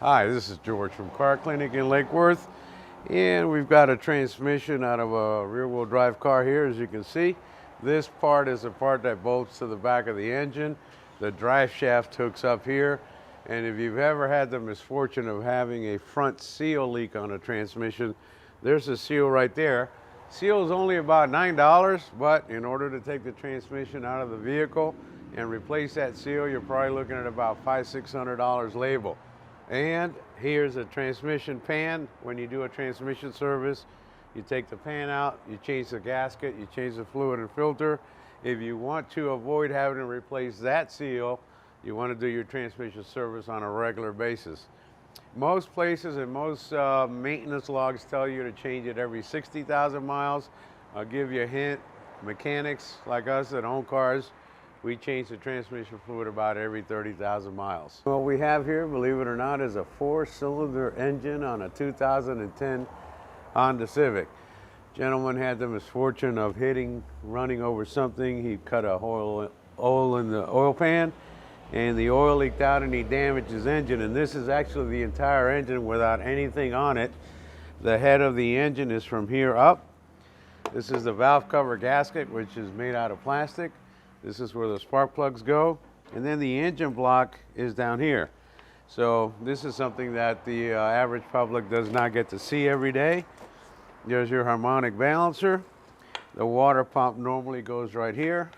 Hi, this is George from Car Clinic in Lake Worth, and we've got a transmission out of a rear-wheel drive car here. As you can see, this part is the part that bolts to the back of the engine. The drive shaft hooks up here, and if you've ever had the misfortune of having a front seal leak on a transmission, there's a seal right there. Seal is only about $9, but in order to take the transmission out of the vehicle and replace that seal, you're probably looking at about $500–600 label. And here's a transmission pan. When you do a transmission service, you take the pan out, you change the gasket, you change the fluid and filter. If you want to avoid having to replace that seal, you want to do your transmission service on a regular basis. Most places and most maintenance logs tell you to change it every 60,000 miles. I'll give you a hint. Mechanics like us that own cars, we change the transmission fluid about every 30,000 miles. What we have here, believe it or not, is a 4-cylinder engine on a 2010 Honda Civic. Gentleman had the misfortune of running over something. He cut a hole in the oil pan, and the oil leaked out and he damaged his engine. And this is actually the entire engine without anything on it. The head of the engine is from here up. This is the valve cover gasket, which is made out of plastic. This is where the spark plugs go. And then the engine block is down here. So this is something that the average public does not get to see every day. There's your harmonic balancer. The water pump normally goes right here.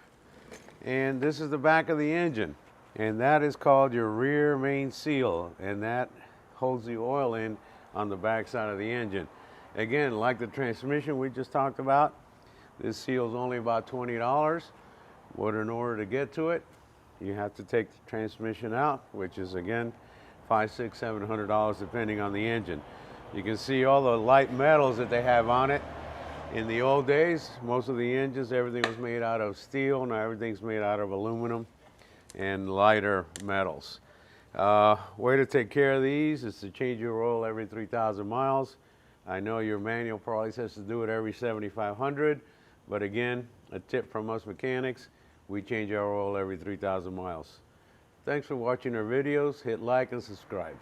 And this is the back of the engine. And that is called your rear main seal. And that holds the oil in on the back side of the engine. Again, like the transmission we just talked about, this seal is only about $20. But in order to get to it, you have to take the transmission out, which is again $500, $600, $700 depending on the engine. You can see all the light metals that they have on it. In the old days, most of the engines, everything was made out of steel. Now everything's made out of aluminum and lighter metals. Way to take care of these is to change your oil every 3,000 miles. I know your manual probably says to do it every 7,500, but again, a tip from us mechanics, we change our oil every 3,000 miles. Thanks for watching our videos. Hit like and subscribe.